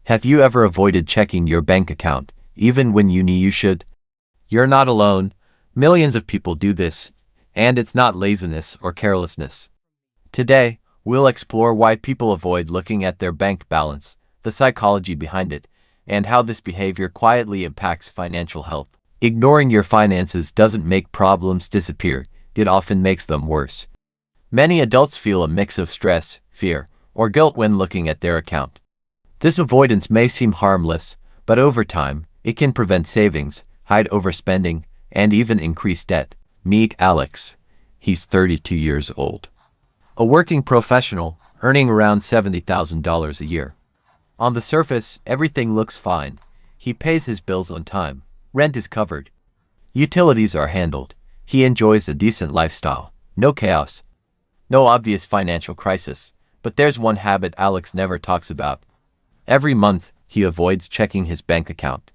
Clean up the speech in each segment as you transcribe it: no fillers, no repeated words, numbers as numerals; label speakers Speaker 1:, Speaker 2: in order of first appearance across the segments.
Speaker 1: Have you ever avoided checking your bank account, even when you knew you should? You're not alone. Millions of people do this, and it's not laziness or carelessness. Today, we'll explore why people avoid looking at their bank balance, the psychology behind it, and how this behavior quietly impacts financial health. Ignoring your finances doesn't make problems disappear, it often makes them worse. Many adults feel a mix of stress, fear, or guilt when looking at their account. This avoidance may seem harmless, but over time, it can prevent savings, hide overspending, and even increase debt. Meet Alex. He's 32 years old. A working professional, earning around $70,000 a year. On the surface, everything looks fine. He pays his bills on time. Rent is covered. Utilities are handled. He enjoys a decent lifestyle. No chaos. No obvious financial crisis. But there's one habit Alex never talks about. Every month, he avoids checking his bank account.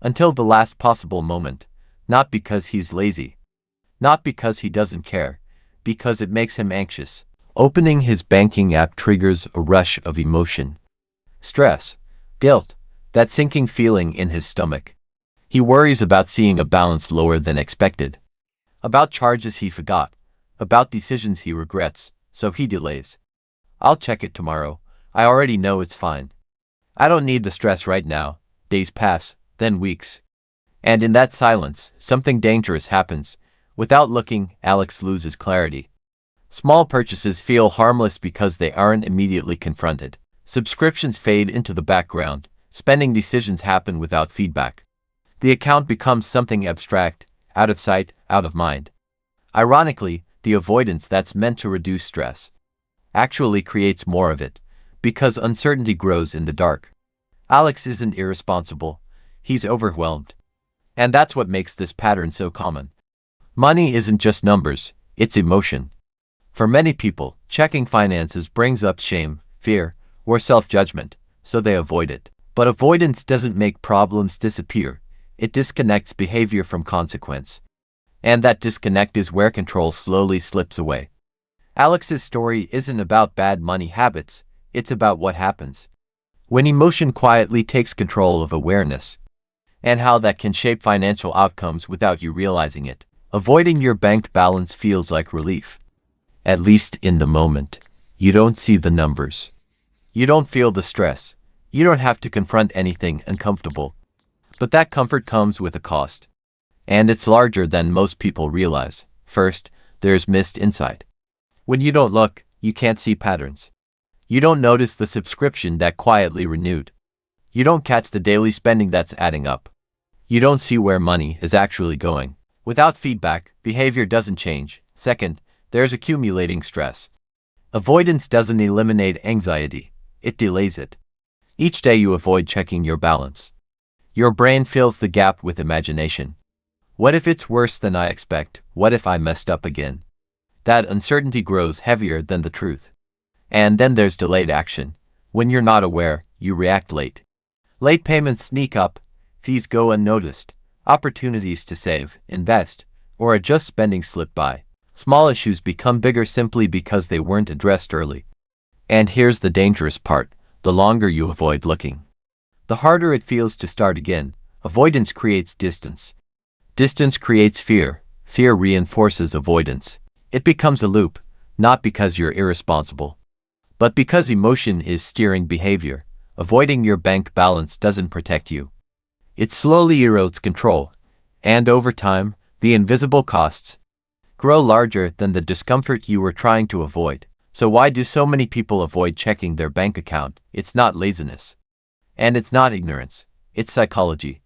Speaker 1: Until the last possible moment. Not because he's lazy. Not because he doesn't care. Because it makes him anxious. Opening his banking app triggers a rush of emotion. Stress. Guilt. That sinking feeling in his stomach. He worries about seeing a balance lower than expected. About charges he forgot. About decisions he regrets, so he delays. I'll check it tomorrow. I already know it's fine. I don't need the stress right now. Days pass, then weeks. And in that silence, something dangerous happens. Without looking, Alex loses clarity. Small purchases feel harmless because they aren't immediately confronted. Subscriptions fade into the background. Spending decisions happen without feedback. The account becomes something abstract, out of sight, out of mind. Ironically, the avoidance that's meant to reduce stress actually creates more of it, because uncertainty grows in the dark. Alex isn't irresponsible. He's overwhelmed. And that's what makes this pattern so common. Money isn't just numbers, it's emotion. For many people, checking finances brings up shame, fear, or self-judgment, so they avoid it. But avoidance doesn't make problems disappear. It disconnects behavior from consequence. And that disconnect is where control slowly slips away. Alex's story isn't about bad money habits, it's about what happens when emotion quietly takes control of awareness, and how that can shape financial outcomes without you realizing it. Avoiding your bank balance feels like relief. At least in the moment. You don't see the numbers. You don't feel the stress. You don't have to confront anything uncomfortable. But that comfort comes with a cost. And it's larger than most people realize. First, there's missed insight. When you don't look, you can't see patterns. You don't notice the subscription that quietly renewed. You don't catch the daily spending that's adding up. You don't see where money is actually going. Without feedback, behavior doesn't change. Second, there's accumulating stress. Avoidance doesn't eliminate anxiety. It delays it. Each day you avoid checking your balance. Your brain fills the gap with imagination. What if it's worse than I expect? What if I messed up again? That uncertainty grows heavier than the truth. And then there's delayed action. When you're not aware, you react late. Late payments sneak up, fees go unnoticed, opportunities to save, invest, or adjust spending slip by. Small issues become bigger simply because they weren't addressed early. And here's the dangerous part. The longer you avoid looking, the harder it feels to start again. Avoidance creates distance. Distance creates fear. Fear reinforces avoidance. It becomes a loop, not because you're irresponsible, but because emotion is steering behavior. Avoiding your bank balance doesn't protect you. It slowly erodes control. And over time, the invisible costs grow larger than the discomfort you were trying to avoid. So why do so many people avoid checking their bank account? It's not laziness. And it's not ignorance. It's psychology.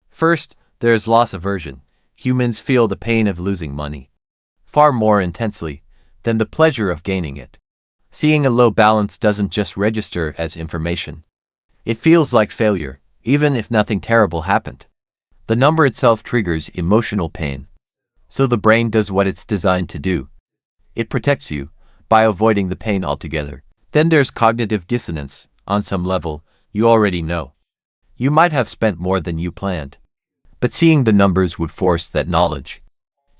Speaker 1: First, there's loss aversion. Humans feel the pain of losing money far more intensely than the pleasure of gaining it. Seeing a low balance doesn't just register as information. It feels like failure, even if nothing terrible happened. The number itself triggers emotional pain. So the brain does what it's designed to do. It protects you by avoiding the pain altogether. Then there's cognitive dissonance. On some level, you already know. You might have spent more than you planned. But seeing the numbers would force that knowledge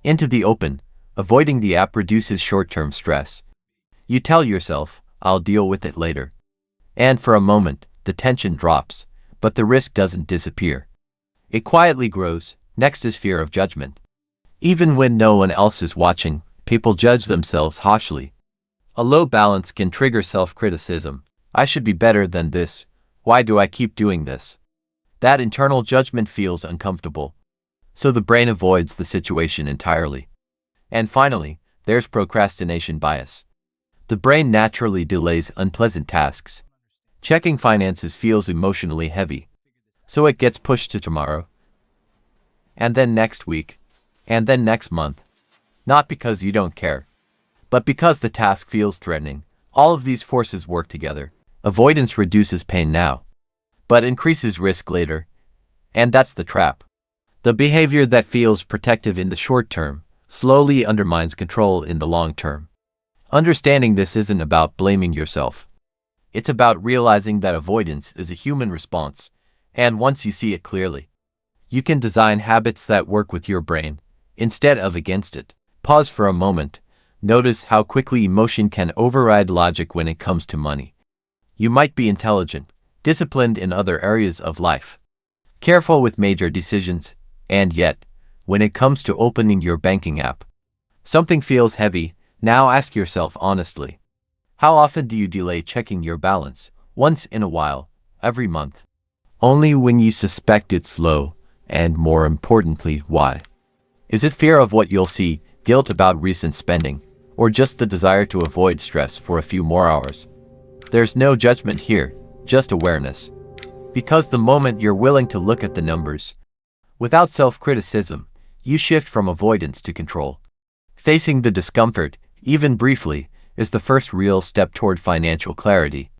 Speaker 1: into the open. Avoiding the app reduces short-term stress. You tell yourself, I'll deal with it later. And for a moment, the tension drops, but the risk doesn't disappear. It quietly grows. Next is fear of judgment. Even when no one else is watching, people judge themselves harshly. A low balance can trigger self-criticism. I should be better than this. Why do I keep doing this? That internal judgment feels uncomfortable. So the brain avoids the situation entirely. And finally, there's procrastination bias. The brain naturally delays unpleasant tasks. Checking finances feels emotionally heavy. So it gets pushed to tomorrow. And then next week. And then next month. Not because you don't care, but because the task feels threatening. All of these forces work together. Avoidance reduces pain now, but increases risk later. And that's the trap. The behavior that feels protective in the short term slowly undermines control in the long term. Understanding this isn't about blaming yourself. It's about realizing that avoidance is a human response, and once you see it clearly, you can design habits that work with your brain instead of against it. Pause for a moment. Notice how quickly emotion can override logic when it comes to money. You might be intelligent, disciplined in other areas of life, careful with major decisions, and yet, when it comes to opening your banking app, something feels heavy. Now ask yourself honestly, how often do you delay checking your balance? Once in a while, every month. Only when you suspect it's low, and more importantly, why? Is it fear of what you'll see, guilt about recent spending, or just the desire to avoid stress for a few more hours? There's no judgment here, just awareness. Because the moment you're willing to look at the numbers, without self-criticism, you shift from avoidance to control. Facing the discomfort, even briefly, is the first real step toward financial clarity.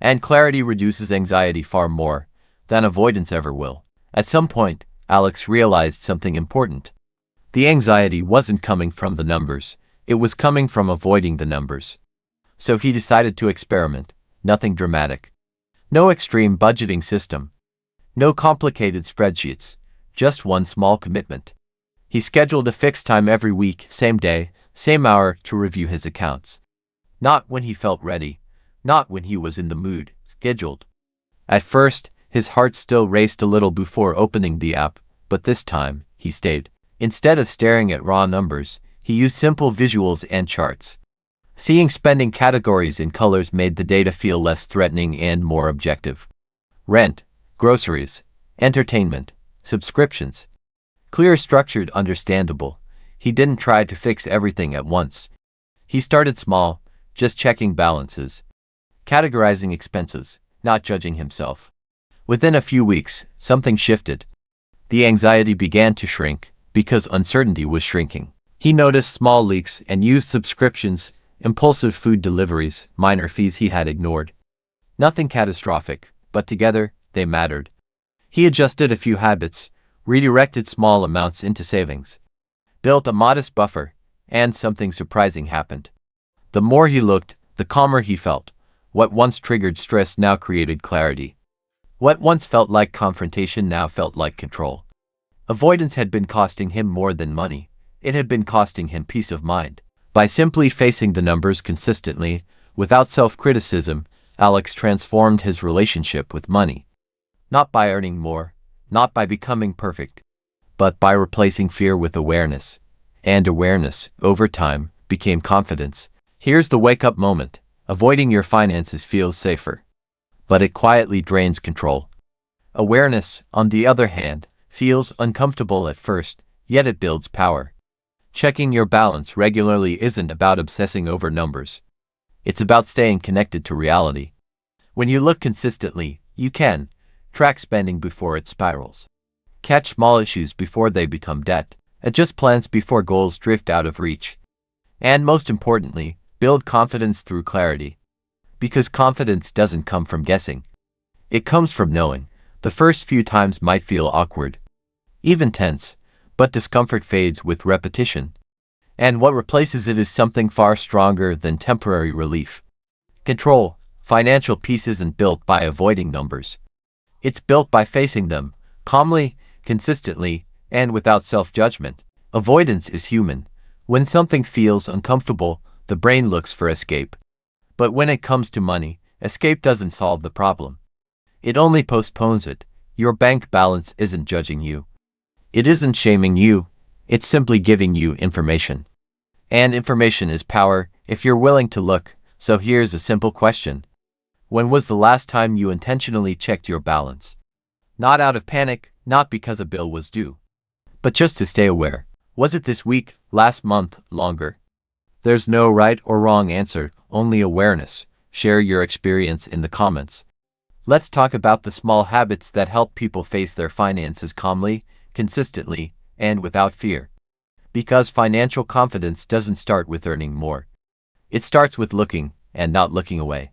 Speaker 1: And clarity reduces anxiety far more than avoidance ever will. At some point, Alex realized something important. The anxiety wasn't coming from the numbers, it was coming from avoiding the numbers. So he decided to experiment. Nothing dramatic. No extreme budgeting system. No complicated spreadsheets. Just one small commitment. He scheduled a fixed time every week, same day, same hour, to review his accounts. Not when he felt ready. Not when he was in the mood. Scheduled. At first, his heart still raced a little before opening the app, but this time, he stayed. Instead of staring at raw numbers, he used simple visuals and charts. Seeing spending categories in colors made the data feel less threatening and more objective. Rent, groceries, entertainment, subscriptions. Clear, structured, understandable. He didn't try to fix everything at once. He started small, just checking balances, categorizing expenses, not judging himself. Within a few weeks, something shifted. The anxiety began to shrink, because uncertainty was shrinking. He noticed small leaks and used subscriptions, impulsive food deliveries, minor fees he had ignored. Nothing catastrophic, but together, they mattered. He adjusted a few habits, redirected small amounts into savings, built a modest buffer, and something surprising happened. The more he looked, the calmer he felt. What once triggered stress now created clarity. What once felt like confrontation now felt like control. Avoidance had been costing him more than money. It had been costing him peace of mind. By simply facing the numbers consistently, without self-criticism, Alex transformed his relationship with money. Not by earning more, not by becoming perfect, but by replacing fear with awareness. And awareness, over time, became confidence. Here's the wake-up moment. Avoiding your finances feels safer, but it quietly drains control. Awareness, on the other hand, feels uncomfortable at first, yet it builds power. Checking your balance regularly isn't about obsessing over numbers. It's about staying connected to reality. When you look consistently, you can track spending before it spirals, catch small issues before they become debt, adjust plans before goals drift out of reach, and most importantly, build confidence through clarity. Because confidence doesn't come from guessing. It comes from knowing. The first few times might feel awkward, even tense, but discomfort fades with repetition. And what replaces it is something far stronger than temporary relief. Control. Financial peace isn't built by avoiding numbers. It's built by facing them, calmly, consistently, and without self-judgment. Avoidance is human. When something feels uncomfortable, the brain looks for escape. But when it comes to money, escape doesn't solve the problem. It only postpones it. Your bank balance isn't judging you. It isn't shaming you. It's simply giving you information. And information is power if you're willing to look. So here's a simple question. When was the last time you intentionally checked your balance? Not out of panic, not because a bill was due, but just to stay aware. Was it this week, last month, longer? There's no right or wrong answer, only awareness. Share your experience in the comments. Let's talk about the small habits that help people face their finances calmly, consistently, and without fear. Because financial confidence doesn't start with earning more. It starts with looking and not looking away.